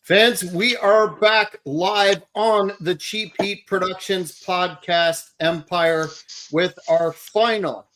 Fans, we are back live on the Cheap Heat Productions podcast empire with our final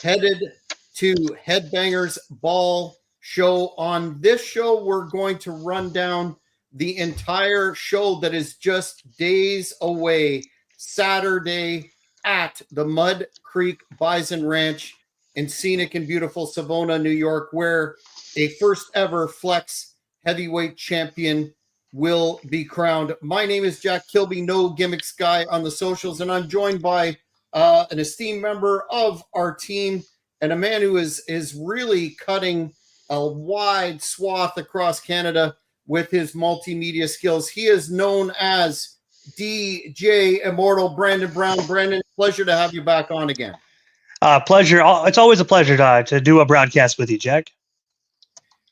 headed to Headbangers Ball show. On this show, we're going to run down the entire show that is just days away, Saturday at the Mud Creek Bison Ranch in scenic and beautiful Savona, New York, where a first ever Flex heavyweight champion will be crowned. My name is Jack Kilby, no gimmicks guy on the socials, and I'm joined by an esteemed member of our team and a man who is really cutting a wide swath across Canada with his multimedia skills. He is known as DJ Immortal Brandon Brown. Brandon, pleasure to have you back on again. Pleasure. It's always a pleasure to do a broadcast with you, Jack.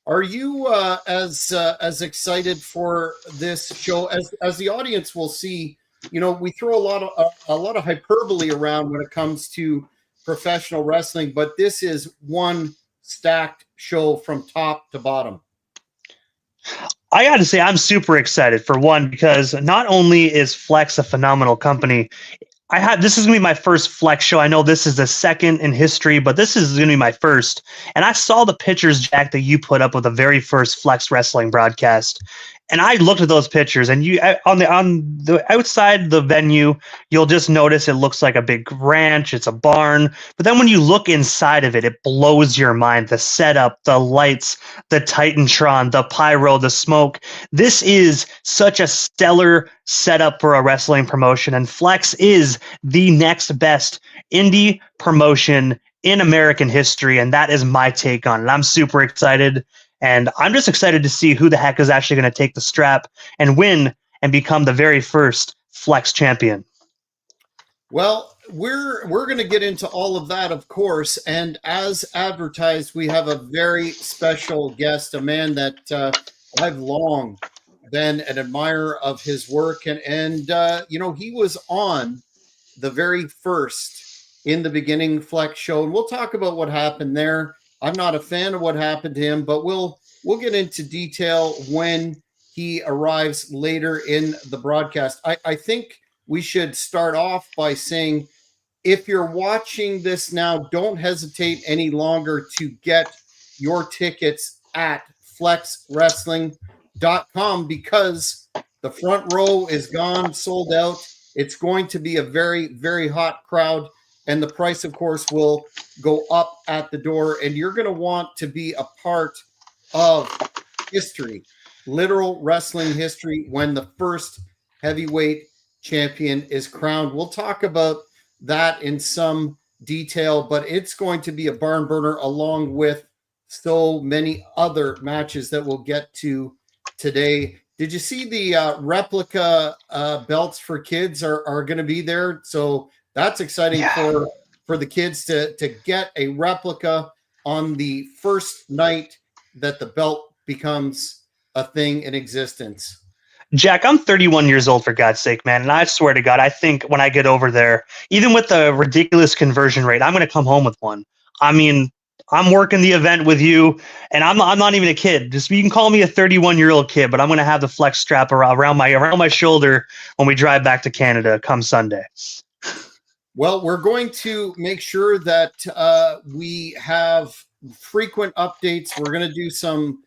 Are you as excited for this show as the audience will see? You know, we throw a lot of hyperbole around when it comes to professional wrestling, but this is one stacked show from top to bottom. I got to say, I'm super excited for one, because not only is Flex a phenomenal company, this is going to be my first Flex show. I know this is the second in history, but this is going to be my first. And I saw the pictures, Jack, that you put up with the very first Flex wrestling broadcast. And I looked at those pictures, and you on the outside the venue, you'll just notice it looks like a big ranch. It's a barn. But then when you look inside of it, it blows your mind. The setup, the lights, the Titantron, the pyro, the smoke. This is such a stellar setup for a wrestling promotion. And Flex is the next best indie promotion in American history. And that is my take on it. I'm super excited. And I'm just excited to see who the heck is actually going to take the strap and win and become the very first Flex champion. Well, we're going to get into all of that, of course. And as advertised, we have a very special guest, a man that I've long been an admirer of his work. And you know, he was on the very first In the Beginning Flex show. And we'll talk about what happened there. I'm not a fan of what happened to him, but we'll get into detail when he arrives later in the broadcast. I think we should start off by saying, if you're watching this now, don't hesitate any longer to get your tickets at flexwrestling.com, because the front row is gone, sold out. It's going to be a very, very hot crowd. And the price, of course, will go up at the door. And you're going to want to be a part of history, literal wrestling history, when the first heavyweight champion is crowned. We'll talk about that in some detail, but it's going to be a barn burner, along with so many other matches that we'll get to today. Did you see the replica belts for kids are going to be there? So that's exciting for the kids to get a replica on the first night that the belt becomes a thing in existence. Jack, I'm 31 years old, for God's sake, man. And I swear to God, I think when I get over there, even with the ridiculous conversion rate, I'm going to come home with one. I mean, I'm working the event with you, and I'm not even a kid. Just, you can call me a 31-year-old kid, but I'm going to have the Flex strap around my shoulder when we drive back to Canada come Sunday. Well, we're going to make sure that we have frequent updates. We're going to do some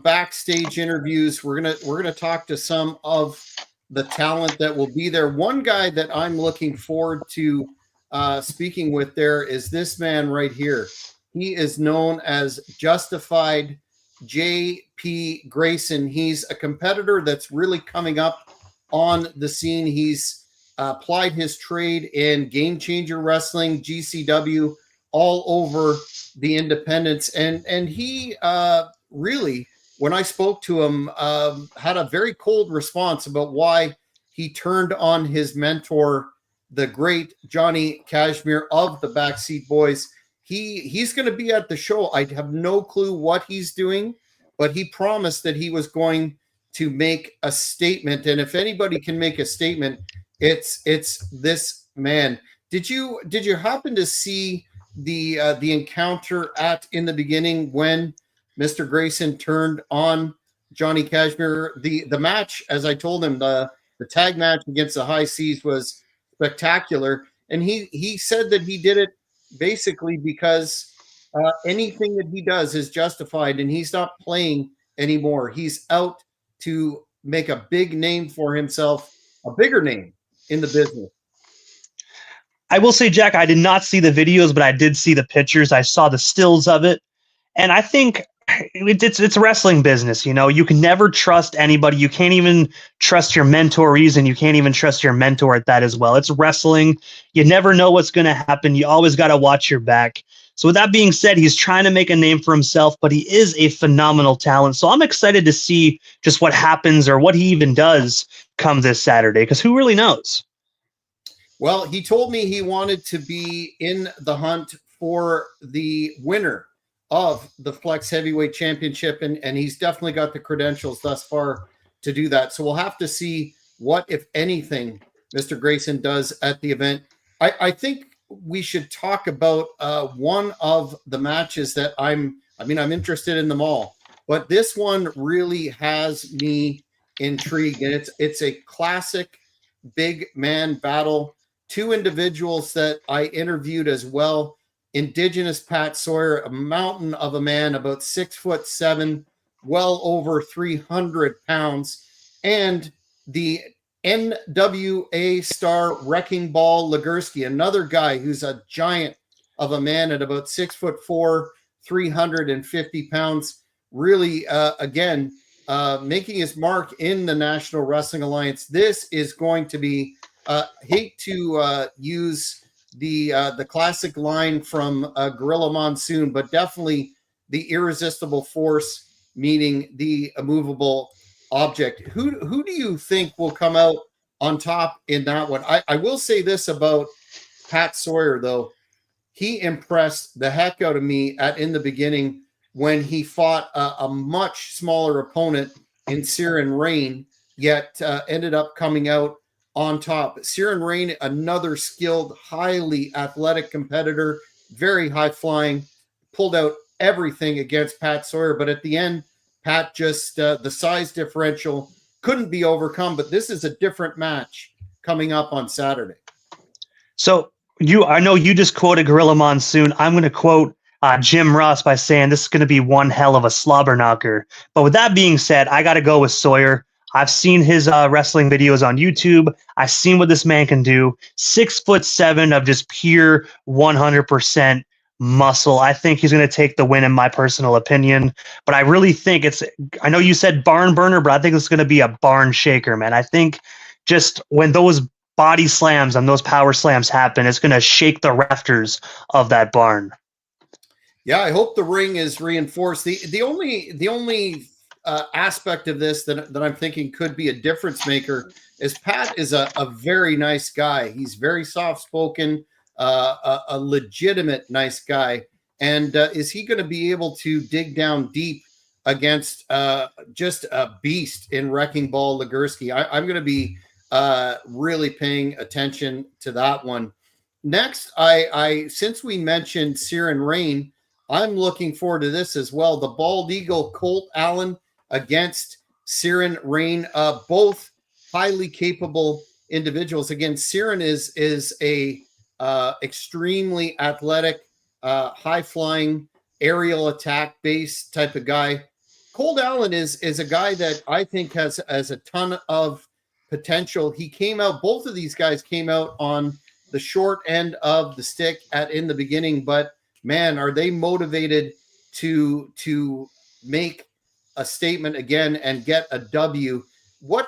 backstage interviews. We're gonna talk to some of the talent that will be there. One guy that I'm looking forward to speaking with there is this man right here. He is known as Justified J.P. Grayson. He's a competitor that's really coming up on the scene. He's applied his trade in Game Changer Wrestling, GCW, all over the independents. And he really, when I spoke to him, had a very cold response about why he turned on his mentor, the great Johnny Kashmere of the Backseat Boys. He's going to be at the show. I have no clue what he's doing, but he promised that he was going to make a statement. And if anybody can make a statement, it's this man. Did you happen to see the encounter at In the Beginning when Mr. Grayson turned on Johnny Cashmere. The match, as I told him, the tag match against the High Seas was spectacular, and he said that he did it basically because anything that he does is justified, and he's not playing anymore. He's out to make a big name for himself, a bigger name in the business. I will say, Jack, I did not see the videos, but I did see the pictures. I saw the stills of it. And I think it's a wrestling business. You know, you can never trust anybody. You can't even trust your mentorees, and you can't even trust your mentor at that as well. It's wrestling. You never know what's going to happen. You always got to watch your back. So with that being said, he's trying to make a name for himself, but he is a phenomenal talent. So I'm excited to see just what happens or what he even does come this Saturday, because who really knows? Well, he told me he wanted to be in the hunt for the winner of the Flex Heavyweight Championship, and he's definitely got the credentials thus far to do that. So we'll have to see what, if anything, Mr. Grayson does at the event. I think we should talk about one of the matches that I'm interested in them all, but this one really has me intrigued, and it's a classic big man battle. Two individuals that I interviewed as well. Indigenous Pat Sawyer, a mountain of a man, about 6'7", well over 300 pounds, and the NWA star Wrecking Ball Legursky, another guy who's a giant of a man at about 6'4", 350 pounds. Really, again, making his mark in the National Wrestling Alliance. This is going to be. Hate to use the classic line from Gorilla Monsoon, but definitely the irresistible force meeting the immovable object. Who do you think will come out on top in that one? I will say this about Pat Sawyer, though. He impressed the heck out of me in the beginning when he fought a much smaller opponent in Ciaran Rain, yet ended up coming out on top. Ciaran Rain, another skilled, highly athletic competitor, very high flying, pulled out everything against Pat Sawyer. But at the end, Pat just, the size differential couldn't be overcome. But this is a different match coming up on Saturday. So I know you just quoted Gorilla Monsoon. I'm going to quote Jim Ross by saying this is going to be one hell of a slobber knocker. But with that being said, I got to go with Sawyer. I've seen his wrestling videos on YouTube. I've seen what this man can do. 6'7" of just pure 100% muscle. I think he's going to take the win in my personal opinion. But I really think I know you said barn burner, but I think it's going to be a barn shaker, man. I think just when those body slams and those power slams happen, it's going to shake the rafters of that barn. Yeah, I hope the ring is reinforced. The only aspect of this that I'm thinking could be a difference maker is Pat is a very nice guy. He's very soft-spoken, a legitimate nice guy. And is he going to be able to dig down deep against just a beast in Wrecking Ball Legursky? I'm going to be really paying attention to that one. Next, since we mentioned Ciaran Rain, I'm looking forward to this as well. The Bald Eagle Colt Allen against Ciaran Rain, both highly capable individuals. Again, Ciaran is a extremely athletic, high flying, aerial attack based type of guy. Colt Allen is a guy that I think has a ton of potential. Both of these guys came out on the short end of the stick in the beginning, but man, are they motivated to make a statement again and get a W. What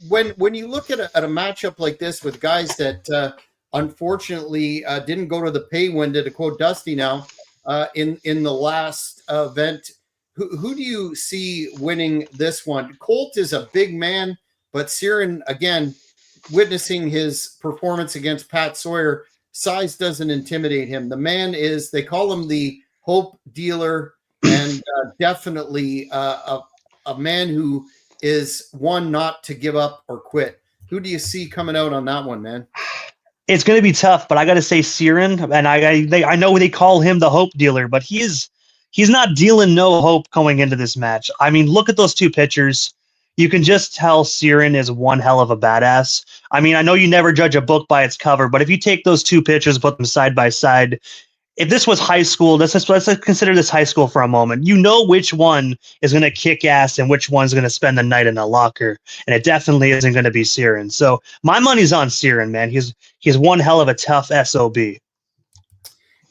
when you look at a matchup like this with guys that unfortunately didn't go to the pay window, to quote Dusty now, in the last event, who do you see winning this one? Colt is a big man, but Ciaran, again, witnessing his performance against Pat Sawyer, size doesn't intimidate him. The man they call him the hope dealer, and definitely a man who is one not to give up or quit. Who do you see coming out on that one, man? It's going to be tough, but I got to say Ciaran, and I know they call him the hope dealer, but he is he's not dealing no hope going into this match. I mean, look at those two pictures. You can just tell Ciaran is one hell of a badass. I mean, I know you never judge a book by its cover, but if you take those two pictures, put them side by side, if this was high school, let's consider this high school for a moment. You know which one is going to kick ass and which one's going to spend the night in a locker, and it definitely isn't going to be Ciaran. So my money's on Ciaran, man. He's one hell of a tough SOB.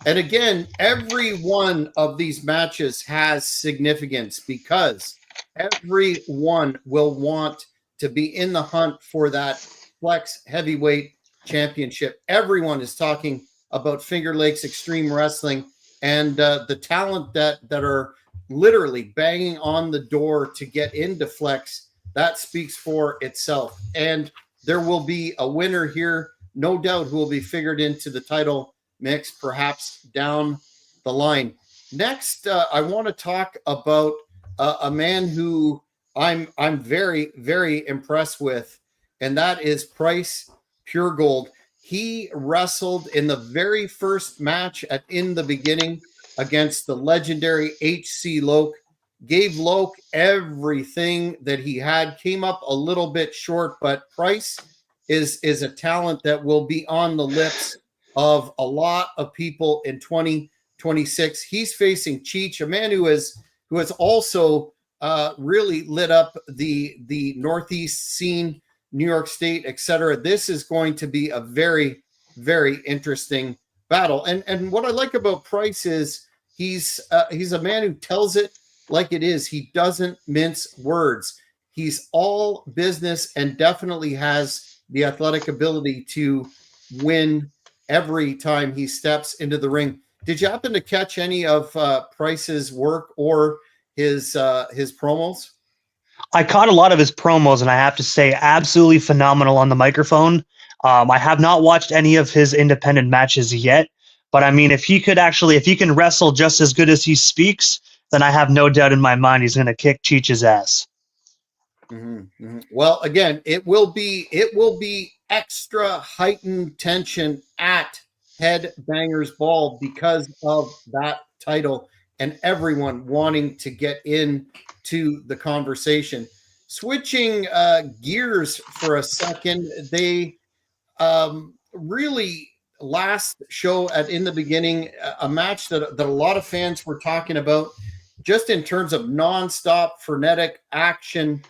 And again, every one of these matches has significance because everyone will want to be in the hunt for that Flex Heavyweight Championship. Everyone is talking about Finger Lakes Extreme Wrestling and the talent that are literally banging on the door to get into Flex. That speaks for itself. And there will be a winner here, no doubt, who will be figured into the title mix, perhaps down the line. Next, I want to talk about a man who I'm very, very impressed with, and that is Price Pure Gold. He wrestled in the very first match In the Beginning against the legendary HC Loke, gave Loke everything that he had, came up a little bit short, but Price is a talent that will be on the lips of a lot of people in 2026. He's facing Cheech, a man who has also really lit up the Northeast scene, New York State, etc. This is going to be a very, very interesting battle. And what I like about Price is he's a man who tells it like it is. He doesn't mince words. He's all business and definitely has the athletic ability to win every time he steps into the ring. Did you happen to catch any of Price's work or his promos? I caught a lot of his promos, and I have to say, absolutely phenomenal on the microphone. I have not watched any of his independent matches yet, but I mean, if he can wrestle just as good as he speaks, then I have no doubt in my mind he's going to kick Cheech's ass. Mm-hmm, mm-hmm. Well, again, it will be extra heightened tension at Headbangers Ball because of that title and everyone wanting to get into the conversation. Switching gears for a second, they really last show In the Beginning, a match that a lot of fans were talking about just in terms of nonstop frenetic action.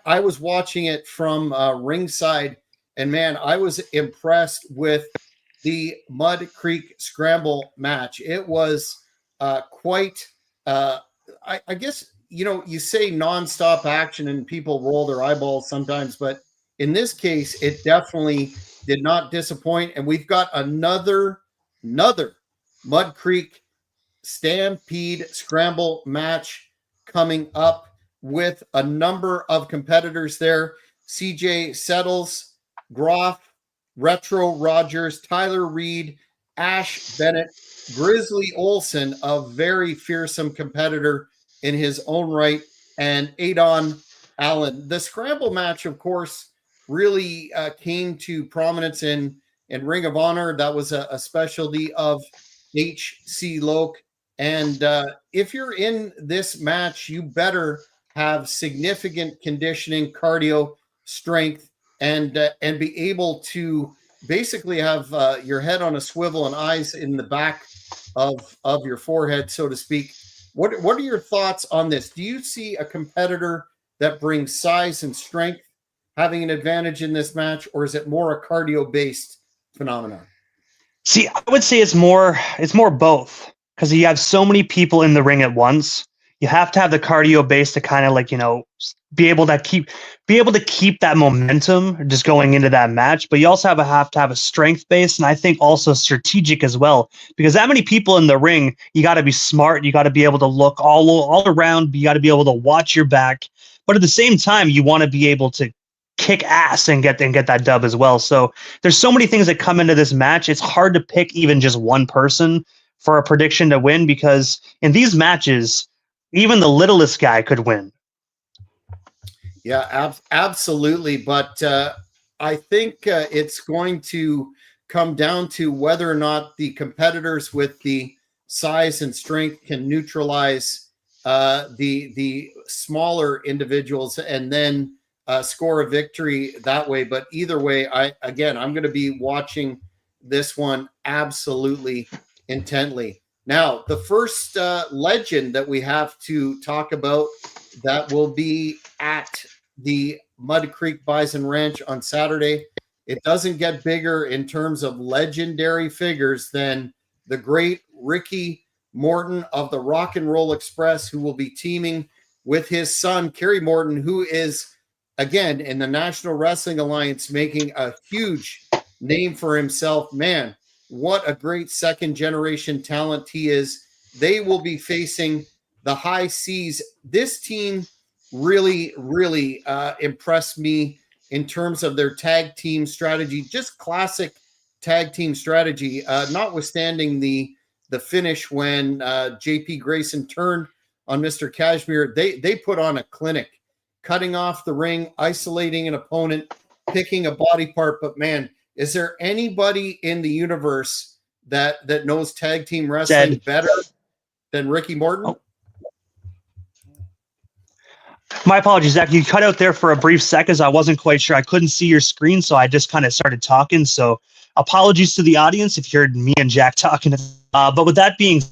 I was watching it from ringside, and man, I was impressed with the Mud Creek Scramble match. It was quite, I guess, you say nonstop action and people roll their eyeballs sometimes, but in this case, it definitely did not disappoint. And we've got another Mud Creek Stampede Scramble match coming up with a number of competitors there. CJ Settles, Groff, Retro Rogers, Tyler Reed, Ash Bennett, Grizzly Olsen, a very fearsome competitor in his own right, and Adon Allen. The Scramble match, of course, really came to prominence in Ring of Honor. That was a specialty of HC Loke. And if you're in this match, you better have significant conditioning, cardio, strength, and be able to basically have your head on a swivel and eyes in the back of your forehead, so to speak. What are your thoughts on this? Do you see a competitor that brings size and strength having an advantage in this match, or is it more a cardio-based phenomenon? See, I would say it's more both, because you have so many people in the ring at once. You have to have the cardio base to kind of be able to keep that momentum just going into that match. But you also have to have a strength base, and I think also strategic as well, because that many people in the ring, you got to be smart. You got to be able to look all around. You got to be able to watch your back, but at the same time, you want to be able to kick ass and get that dub as well. So there's so many things that come into this match. It's hard to pick even just one person for a prediction to win, because in these matches, even the littlest guy could win. Yeah, absolutely. But I think it's going to come down to whether or not the competitors with the size and strength can neutralize the smaller individuals and then score a victory that way. But either way, I'm going to be watching this one absolutely intently. Now, the first legend that we have to talk about that will be at the Mud Creek Bison Ranch on Saturday. It doesn't get bigger in terms of legendary figures than the great Ricky Morton of the Rock and Roll Express, who will be teaming with his son, Kerry Morton, who is, again, in the National Wrestling Alliance, making a huge name for himself. Man, what a great second generation talent he is. They will be facing the High Seas. This team really, really impressed me in terms of their tag team strategy, just classic tag team strategy, notwithstanding the finish when JP Grayson turned on Mr. Kashmir. They put on a clinic, cutting off the ring, isolating an opponent, picking a body part. But man, is there anybody in the universe that knows tag team wrestling better than Ricky Morton? Oh. My apologies, Zach. You cut out there for a brief second. I wasn't quite sure. I couldn't see your screen, so I just kind of started talking. So apologies to the audience if you heard me and Jack talking. But with that being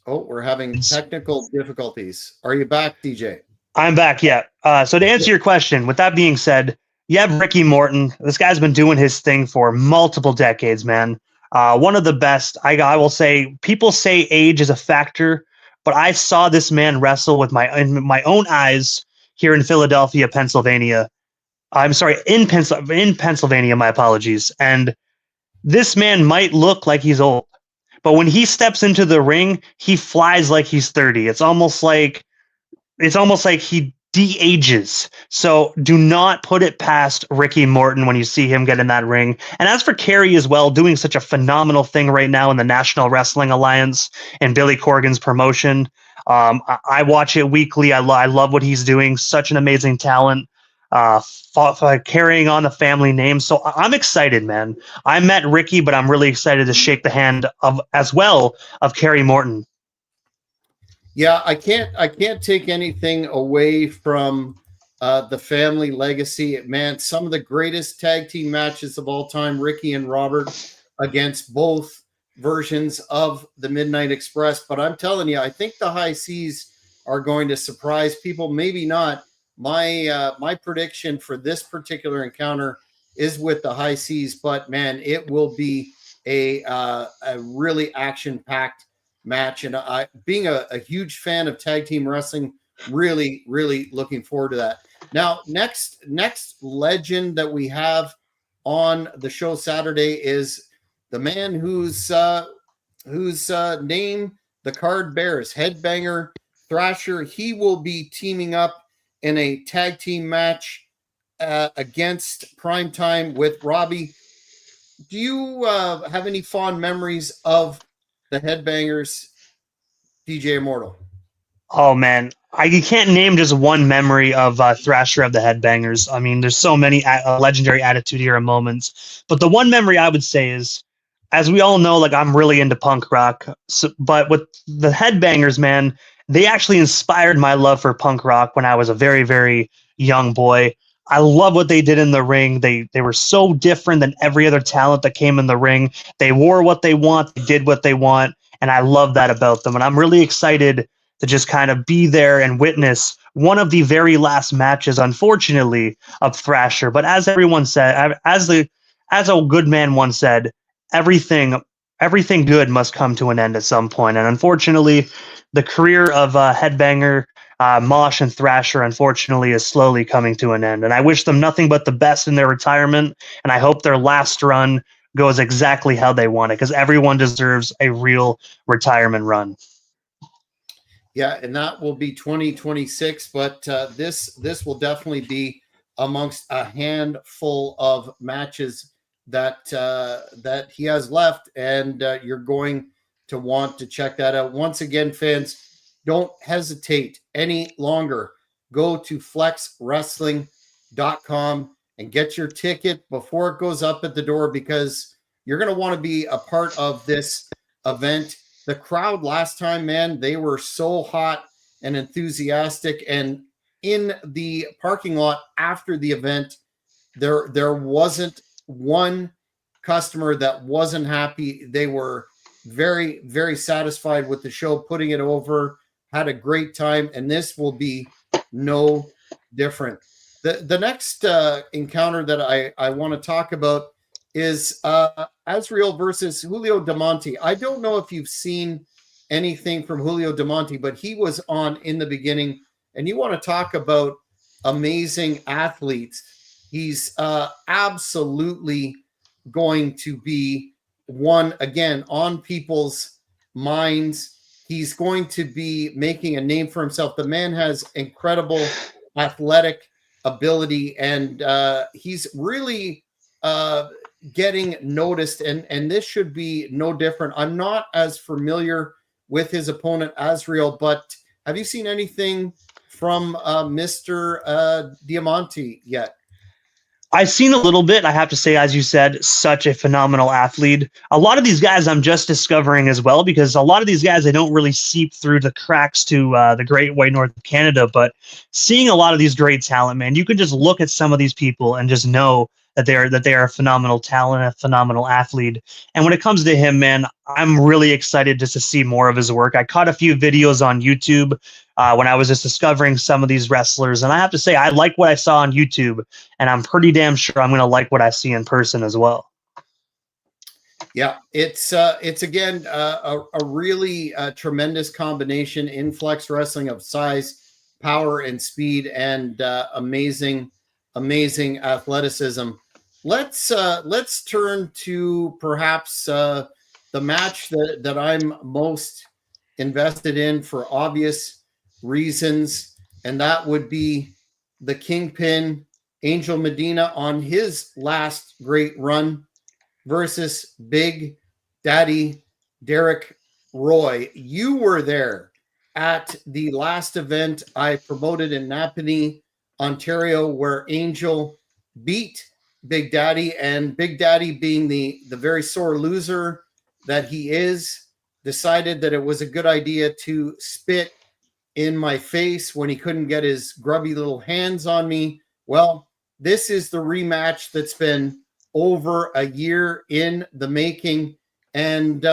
Oh, we're having technical difficulties. Are you back, DJ? I'm back, yeah. So to answer your question, with that being said, you have Ricky Morton. This guy's been doing his thing for multiple decades, man. One of the best. I will say, people say age is a factor, but I saw this man wrestle with my own eyes here in Philadelphia, Pennsylvania. I'm sorry, in Pennsylvania, my apologies. And this man might look like he's old, but when he steps into the ring, he flies like he's 30. It's almost like he de-ages. So do not put it past Ricky Morton when you see him get in that ring. And as for Kerry as well, doing such a phenomenal thing right now in the National Wrestling Alliance and Billy Corgan's promotion. I watch it weekly. I love what he's doing. Such an amazing talent. Carrying on the family name. So I'm excited, man. I met Ricky, but I'm really excited to shake the hand of Kerry Morton. Yeah, I can't take anything away from the family legacy. Man, some of the greatest tag team matches of all time, Ricky and Robert against both versions of the Midnight Express. But I'm telling you, I think the High Seas are going to surprise people. Maybe not. My prediction for this particular encounter is with the High Seas, but man, it will be a really action-packed match. And I, being a huge fan of tag team wrestling, really, really looking forward to that. Now, next legend that we have on the show Saturday is the man whose name the card bears, Headbanger Thrasher. He will be teaming up in a tag team match against Primetime with Robbie. Do you have any fond memories of the Headbangers, DJ Immortal? Oh man, you can't name just one memory of Thrasher of the Headbangers. I mean, there's so many legendary Attitude Era moments, but the one memory I would say is, as we all know, like I'm really into punk rock. So, but with the Headbangers, man, they actually inspired my love for punk rock when I was a very, very young boy. I love what they did in the ring. They were so different than every other talent that came in the ring. They wore what they want, they did what they want, and I love that about them. And I'm really excited to just kind of be there and witness one of the very last matches, unfortunately, of Thrasher. But as everyone said, as a good man once said, everything good must come to an end at some point. And unfortunately, the career of Headbanger, Mosh, and Thrasher, unfortunately, is slowly coming to an end. And I wish them nothing but the best in their retirement. And I hope their last run goes exactly how they want it, because everyone deserves a real retirement run. Yeah, and that will be 2026. But this will definitely be amongst a handful of matches that he has left, and you're going to want to check that out. Once again, fans, don't hesitate any longer. Go to flexwrestling.com and get your ticket before it goes up at the door, because you're going to want to be a part of this event. The crowd last time, man, they were so hot and enthusiastic. And in the parking lot after the event, there wasn't one customer that wasn't happy. They were very, very satisfied with the show, putting it over, had a great time, and this will be no different. The next encounter that I want to talk about is Azriel versus Julio Damonte. I don't know if you've seen anything from Julio Damonte, but he was on in the beginning, and you want to talk about amazing athletes. He's absolutely going to be one again on people's minds. He's going to be making a name for himself. The man has incredible athletic ability, and he's really getting noticed. And this should be no different. I'm not as familiar with his opponent Azriel, but have you seen anything from Mr. Diamante yet? I've seen a little bit. I have to say, as you said, such a phenomenal athlete. A lot of these guys I'm just discovering as well, because a lot of these guys, they don't really seep through the cracks to the Great White North of Canada. But seeing a lot of these great talent, man, you can just look at some of these people and just know that they are a phenomenal talent, a phenomenal athlete. And when it comes to him, man, I'm really excited just to see more of his work. I caught a few videos on YouTube when I was just discovering some of these wrestlers, and I have to say, I like what I saw on YouTube, and I'm pretty damn sure I'm going to like what I see in person as well. Yeah, it's again a really tremendous combination in flex wrestling of size, power, and speed, and amazing athleticism. Let's turn to perhaps the match that I'm most invested in for obvious reasons, and that would be the Kingpin Angel Medina on his last great run versus Big Daddy Derek Roy. You were there at the last event I promoted in Napanee, Ontario, where Angel beat Big Daddy, and Big Daddy, being the very sore loser that he is, decided that it was a good idea to spit in my face when he couldn't get his grubby little hands on me. Well, this is the rematch that's been over a year in the making. And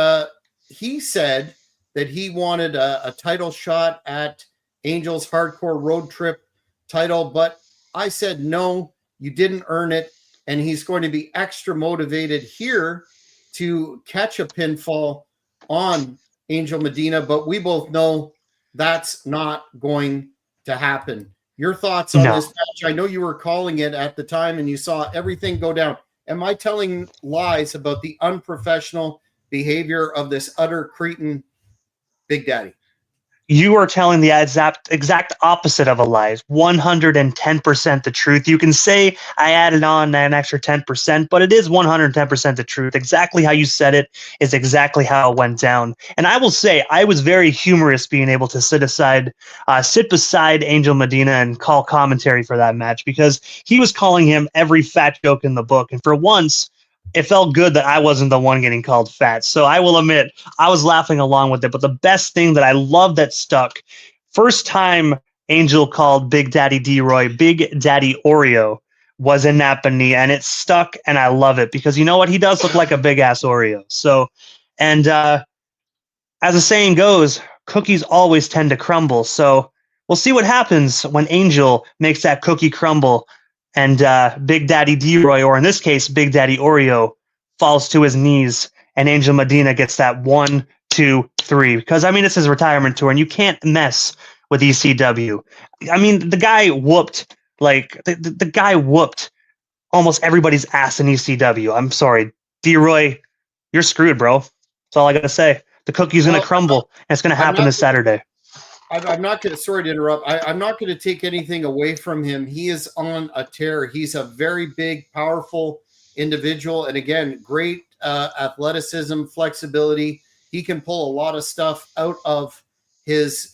he said that he wanted a title shot at Angel's Hardcore Road Trip title, but I said, no, you didn't earn it. And he's going to be extra motivated here to catch a pinfall on Angel Medina, but we both know that's not going to happen. Your thoughts on this match? I know you were calling it at the time and you saw everything go down. Am I telling lies about the unprofessional behavior of this utter cretin Big Daddy? You are telling the exact opposite of a lie. 110% the truth. You can say I added on an extra 10%, but it is 110% the truth. Exactly how you said it is exactly how it went down. And I will say, I was very humorous being able to sit beside Angel Medina and call commentary for that match, because he was calling him every fat joke in the book. And for once, it felt good that I wasn't the one getting called fat. So I will admit, I was laughing along with it. But the best thing that I love that stuck, first time Angel called Big Daddy D-Roy Big Daddy Oreo, was in Napanee, and it stuck, and I love it, because you know what? He does look like a big-ass Oreo. So, and as the saying goes, cookies always tend to crumble. So we'll see what happens when Angel makes that cookie crumble, and Big Daddy D-Roy, or in this case, Big Daddy Oreo, falls to his knees, and Angel Medina gets that 1, 2, 3. Because, I mean, it's his retirement tour, and you can't mess with ECW. I mean, the guy whooped, the guy whooped almost everybody's ass in ECW. I'm sorry. D-Roy, you're screwed, bro. That's all I got to say. The cookie's going to crumble, and it's going to happen this Saturday. I'm not going to, sorry to interrupt. I'm not going to take anything away from him. He is on a tear. He's a very big, powerful individual. And again, great athleticism, flexibility. He can pull a lot of stuff out of his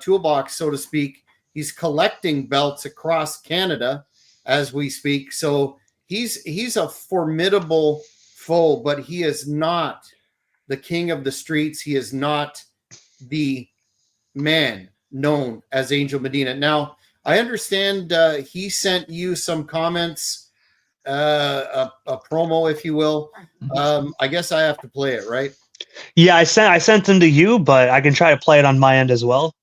toolbox, so to speak. He's collecting belts across Canada. as we speak. So he's a formidable foe, but he is not the king of the streets. He is not the man known as Angel Medina. Now, I understand he sent you some comments, a promo, if you will. I guess I have to play it, right? Yeah, I sent them to you, but I can try to play it on my end as well.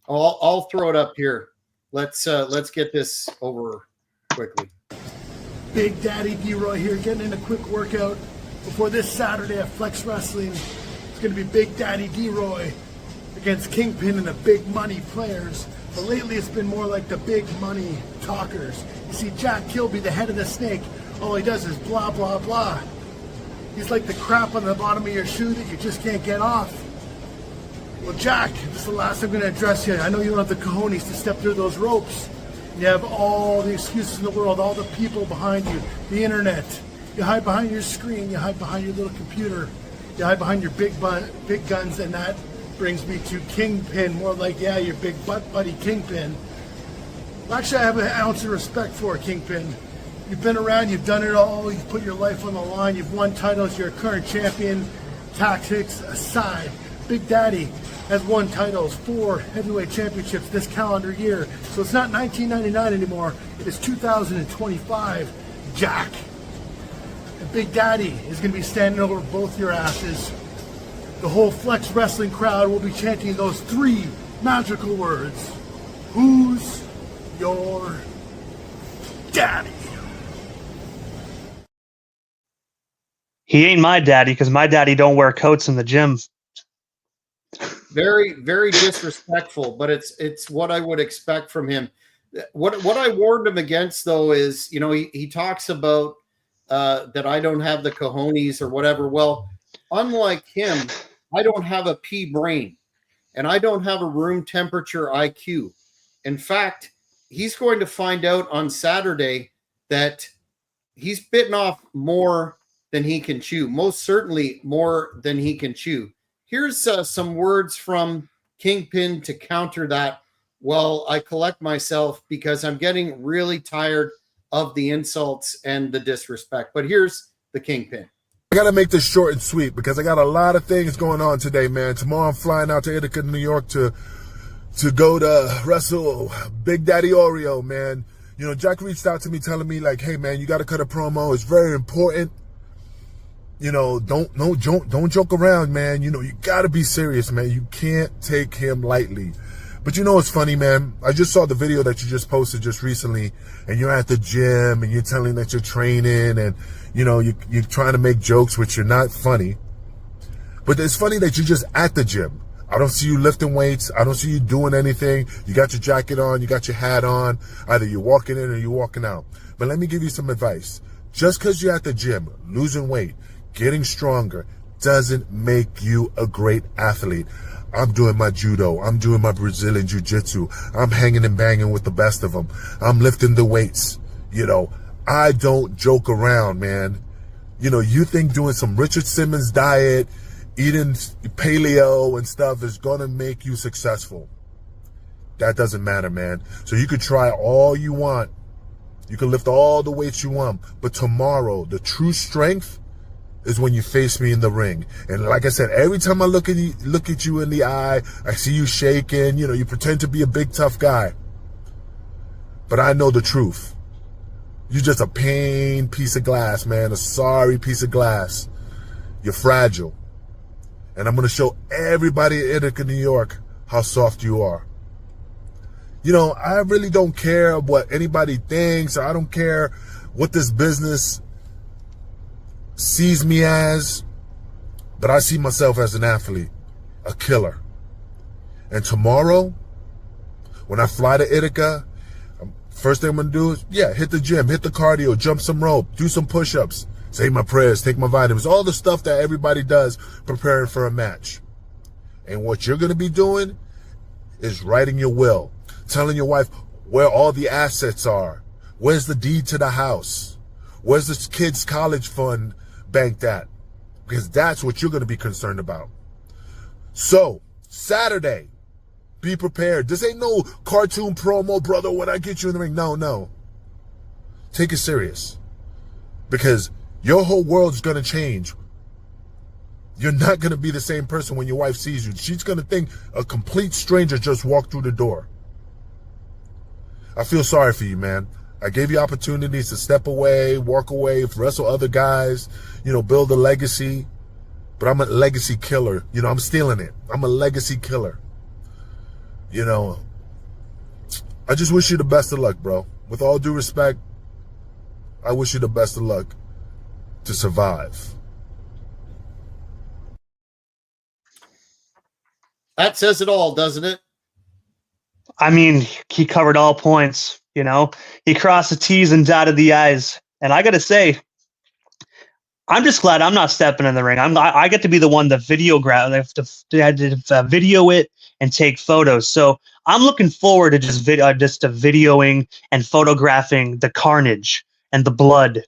I'll throw it up here. Let's get this over quickly. Big Daddy D-Roy here, getting in a quick workout before this Saturday at Flex Wrestling. It's going to be Big Daddy D-Roy against Kingpin and the big money players. But lately it's been more like the big money talkers. You see Jack Kilby, the head of the snake, all he does is blah, blah, blah. He's like the crap on the bottom of your shoe that you just can't get off. Well, Jack, this is the last I'm going to address you. I know you don't have the cojones to step through those ropes. You have all the excuses in the world, all the people behind you, the internet. You hide behind your screen, you hide behind your little computer, you hide behind your big guns, and that brings me to Kingpin, more like, yeah, your big butt buddy Kingpin. Well, actually, I have an ounce of respect for Kingpin. You've been around, you've done it all, you've put your life on the line, you've won titles, you're a current champion. Tactics aside, Big Daddy has won titles, 4 heavyweight championships this calendar year. So it's not 1999 anymore, it is 2025, Jack. And Big Daddy is going to be standing over both your asses. The whole Flex Wrestling crowd will be chanting those 3 magical words. Who's your daddy? He ain't my daddy because my daddy don't wear coats in the gym. Very, very disrespectful, but it's what I would expect from him. What I warned him against, though, is, he talks about that I don't have the cojones or whatever. Well, unlike him, I don't have a pea brain, and I don't have a room temperature IQ. In fact, he's going to find out on Saturday that he's bitten off more than he can chew, most certainly more than he can chew. Here's some words from Kingpin to counter that. Well, I collect myself because I'm getting really tired of the insults and the disrespect. But here's the Kingpin. I got to make this short and sweet because I got a lot of things going on today, man. Tomorrow I'm flying out to Ithaca, New York to go to wrestle Big Daddy Oreo, man. Jack reached out to me telling me, like, hey, man, you got to cut a promo. It's very important. Don't joke around, man. You got to be serious, man. You can't take him lightly. But it's funny, man. I just saw the video that you just posted just recently, and you're at the gym, and you're telling that you're training, and, you're trying to make jokes, which are not funny. But it's funny that you're just at the gym. I don't see you lifting weights. I don't see you doing anything. You got your jacket on. You got your hat on. Either you're walking in or you're walking out. But let me give you some advice. Just because you're at the gym, losing weight, getting stronger, doesn't make you a great athlete. I'm doing my judo. I'm doing my Brazilian jiu-jitsu. I'm hanging and banging with the best of them. I'm lifting the weights. I don't joke around, man. You think doing some Richard Simmons diet, eating paleo and stuff is going to make you successful. That doesn't matter, man. So you could try all you want. You can lift all the weights you want. But tomorrow, the true strength is when you face me in the ring. And like I said, every time I look at you in the eye, I see you shaking, you pretend to be a big tough guy. But I know the truth. You're just a pain piece of glass, man, a sorry piece of glass. You're fragile. And I'm going to show everybody in Ithaca, New York, how soft you are. I really don't care what anybody thinks, or I don't care what this business sees me as, but I see myself as an athlete, a killer. And tomorrow, when I fly to Ithaca, first thing I'm going to do is, hit the gym, hit the cardio, jump some rope, do some push-ups, say my prayers, take my vitamins, all the stuff that everybody does preparing for a match. And what you're going to be doing is writing your will, telling your wife where all the assets are, where's the deed to the house, where's the kids' college fund banked at, because that's what you're going to be concerned about. So, Saturday, be prepared. This ain't no cartoon promo, brother, when I get you in the ring. No. take it serious. Because your whole world's going to change. You're not going to be the same person when your wife sees you. She's going to think a complete stranger just walked through the door. I feel sorry for you, man. I gave you opportunities to step away, walk away, wrestle other guys, build a legacy. But I'm a legacy killer. I'm stealing it. I'm a legacy killer. I just wish you the best of luck, bro. With all due respect, I wish you the best of luck to survive. That says it all, doesn't it? I mean, he covered all points, He crossed the T's and dotted the I's. And I got to say, I'm just glad I'm not stepping in the ring. I get to be the one to video it and take photos. So I'm looking forward to just videoing and photographing the carnage and the blood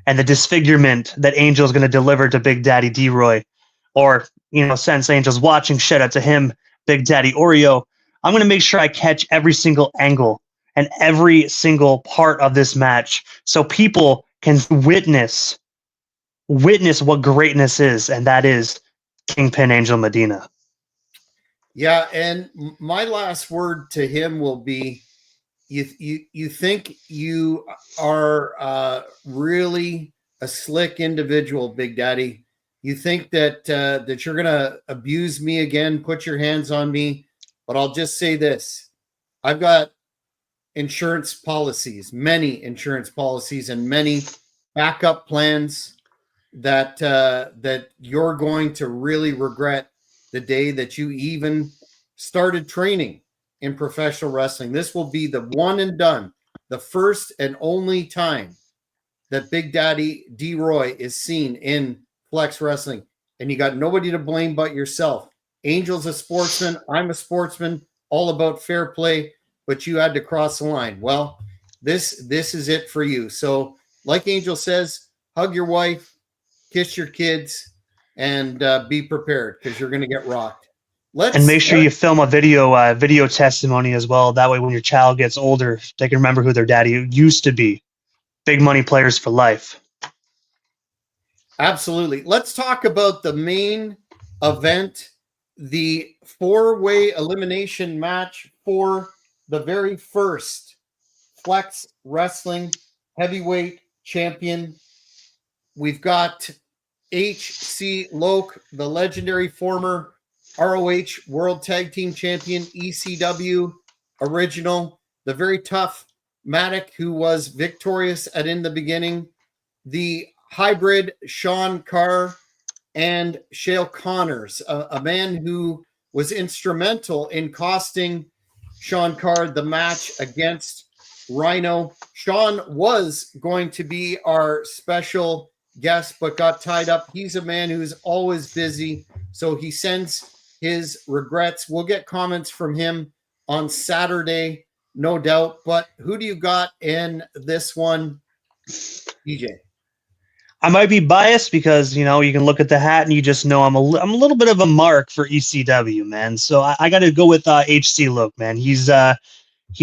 and the disfigurement that Angel's going to deliver to Big Daddy D-Roy. Or, since Angel's watching, shout out to him, Big Daddy Oreo. I'm going to make sure I catch every single angle and every single part of this match so people can witness what greatness is, and that is Kingpin Angel Medina. Yeah, and my last word to him will be, you think you are really a slick individual, Big Daddy. You think that that you're gonna abuse me again, put your hands on me, but I'll just say this: I've got insurance policies, many insurance policies, and many backup plans that that you're going to really regret the day that you even started training in professional wrestling. This will be the one and done, the first and only time that Big Daddy D-Roy is seen in Flex Wrestling. And you got nobody to blame but yourself. Angel's a sportsman. I'm a sportsman, all about fair play, but you had to cross the line. Well, this is it for you. So like Angel says, hug your wife, kiss your kids, and be prepared because you're going to get rocked. And make sure you film a video testimony as well. That way, when your child gets older, they can remember who their daddy used to be. Big money players for life. Absolutely. Let's talk about the main event, the 4-way elimination match for the very first Flex Wrestling Heavyweight Champion. We've got HC Loke, the legendary former ROH World Tag Team Champion, ECW original, the very tough Matic, who was victorious at In the Beginning, the hybrid Sean Carr, and Shale Connors, a man who was instrumental in costing Sean Carr the match against Rhino. Sean was going to be our special guest, but got tied up. He's a man who's always busy, so he sends his regrets. We'll get comments from him on Saturday, no doubt. But who do you got in this one, DJ? I might be biased because, you can look at the hat and you just know I'm a little bit of a mark for ECW, man. So I got to go with HC Loke, man. He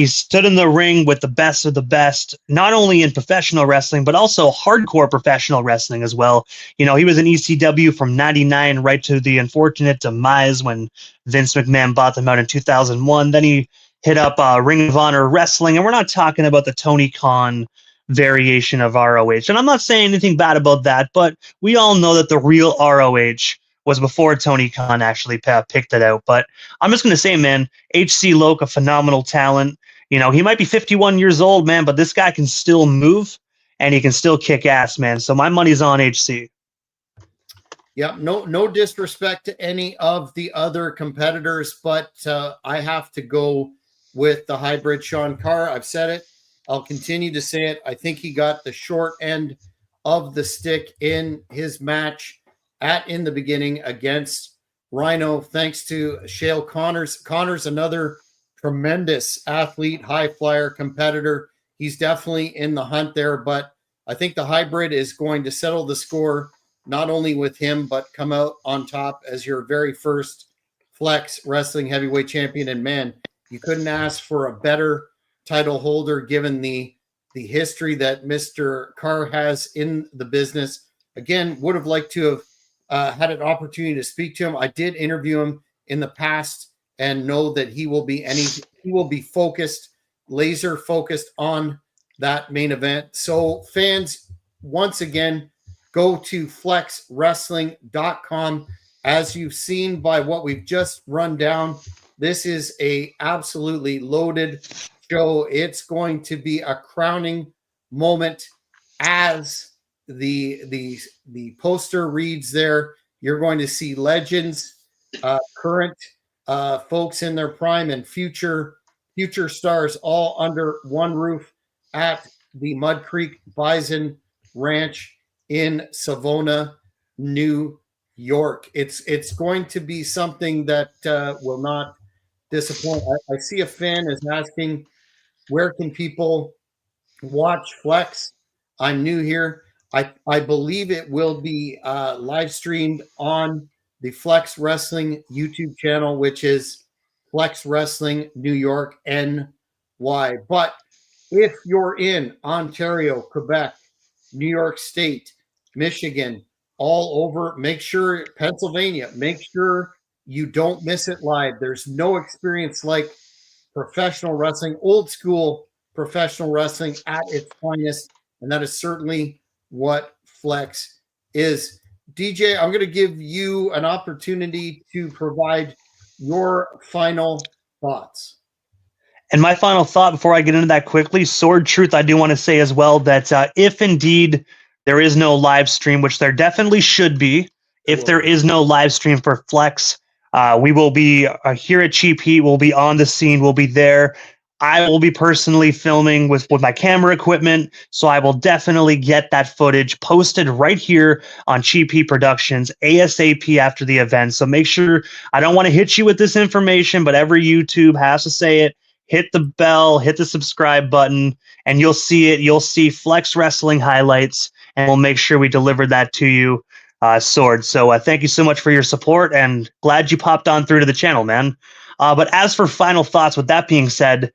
stood in the ring with the best of the best, not only in professional wrestling, but also hardcore professional wrestling as well. He was in ECW from 99 right to the unfortunate demise when Vince McMahon bought them out in 2001. Then he hit up Ring of Honor Wrestling, and we're not talking about the Tony Khan variation of ROH. And I'm not saying anything bad about that, but we all know that the real ROH was before Tony Khan actually picked it out. But I'm just going to say, man, HC Loke, a phenomenal talent. He might be 51 years old, man, but this guy can still move and he can still kick ass, man. So my money's on HC. Yeah, no disrespect to any of the other competitors, but I have to go with the hybrid Sean Carr. I've said it. I'll continue to say it. I think he got the short end of the stick in his match at In the Beginning against Rhino, thanks to Shale Connors. Connors, another tremendous athlete, high flyer competitor. He's definitely in the hunt there, but I think the hybrid is going to settle the score, not only with him, but come out on top as your very first Flex Wrestling Heavyweight Champion. And man, you couldn't ask for a better title holder given the the history that Mr. Carr has in the business. Again, would have liked to have had an opportunity to speak to him. I did interview him in the past and know that he will be focused, laser focused on that main event. So fans, once again, go to flexwrestling.com. As you've seen by what we've just run down, this is a absolutely loaded show. It's going to be a crowning moment as the poster reads there. You're going to see legends, current folks in their prime, and future stars all under one roof at the Mud Creek Bison Ranch in Savona, New York. It's going to be something that will not disappoint. I see a fan is asking, where can people watch Flex? I'm new here. I believe it will be live streamed on the Flex Wrestling YouTube channel, which is Flex Wrestling New York NY. But if you're in Ontario, Quebec, New York State, Michigan, all over, make sure Pennsylvania, make sure you don't miss it live. There's no experience like professional wrestling, old school professional wrestling at its finest. And that is certainly what Flex is. DJ, I'm going to give you an opportunity to provide your final thoughts. And my final thought before I get into that quickly, Sword Truth, I do want to say as well that if indeed there is no live stream, which there definitely should be, if there is no live stream for Flex, we will be here at Cheap Heat. We'll be on the scene. We'll be there. I will be personally filming with my camera equipment, so I will definitely get that footage posted right here on Cheap Heat Productions ASAP after the event. So make sure, I don't want to hit you with this information, but every YouTube has to say it. Hit the bell, hit the subscribe button, and you'll see it. You'll see Flex Wrestling highlights, and we'll make sure we deliver that to you, Sword. So thank you so much for your support, and glad you popped on through to the channel, man. But as for final thoughts, with that being said,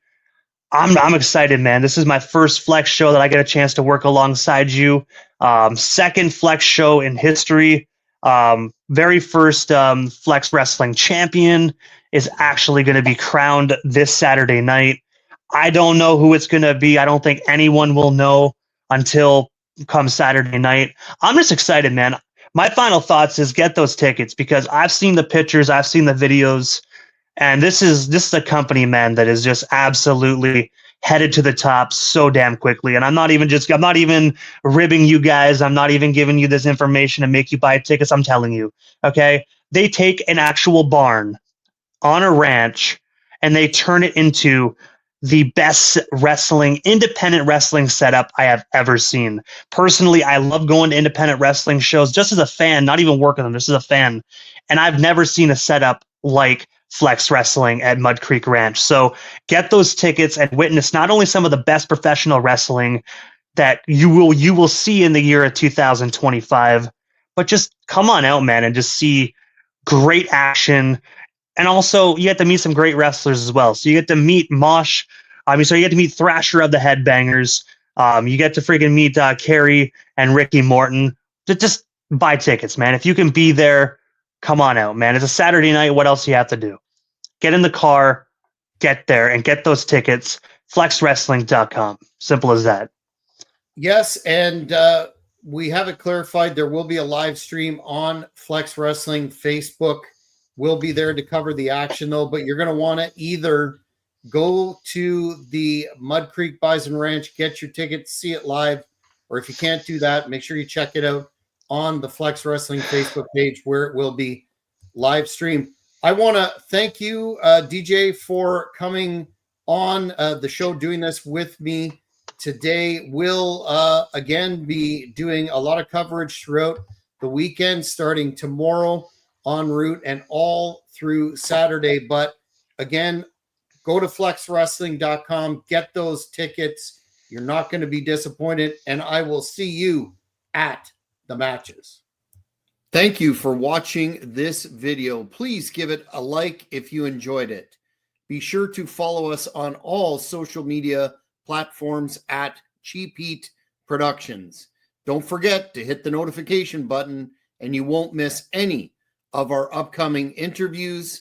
I'm excited, man. This is my first Flex show that I get a chance to work alongside you. Second Flex show in history. Very first Flex Wrestling champion is actually going to be crowned this Saturday night. I don't know who it's going to be. I don't think anyone will know until come Saturday night. I'm just excited, man. My final thoughts is get those tickets, because I've seen the pictures, I've seen the videos, and this is a company, man, that is just absolutely headed to the top so damn quickly. And I'm not even ribbing you guys. I'm not even giving you this information to make you buy tickets. I'm telling you, okay? They take an actual barn on a ranch and they turn it into the best independent wrestling setup I have ever seen. Personally, I love going to independent wrestling shows just as a fan, not even working them, just as a fan. And I've never seen a setup like Flex Wrestling at Mud Creek Ranch. So get those tickets and witness not only some of the best professional wrestling that you will see in the year of 2025, but just come on out, man, and just see great action. And also, you get to meet some great wrestlers as well. So you get to meet Mosh. So you get to meet Thrasher of the Headbangers. You get to freaking meet Carrie and Ricky Morton. Just buy tickets, man. If you can be there, come on out, man. It's a Saturday night. What else do you have to do? Get in the car, get there, and get those tickets. FlexWrestling.com. Simple as that. Yes, and we have it clarified. There will be a live stream on Flex Wrestling Facebook. We'll be there to cover the action, though, but you're going to want to either go to the Mud Creek Bison Ranch, get your ticket, see it live, or if you can't do that, make sure you check it out on the Flex Wrestling Facebook page where it will be live streamed. I want to thank you, DJ, for coming on the show, doing this with me today. We'll, again, be doing a lot of coverage throughout the weekend, starting tomorrow en route and all through Saturday. But again, go to flexwrestling.com, get those tickets. You're not going to be disappointed, and I will see you at the matches. Thank you for watching this video. Please give it a like if you enjoyed it. Be sure to follow us on all social media platforms at Cheap Heat Productions. Don't forget to hit the notification button, and you won't miss any of our upcoming interviews.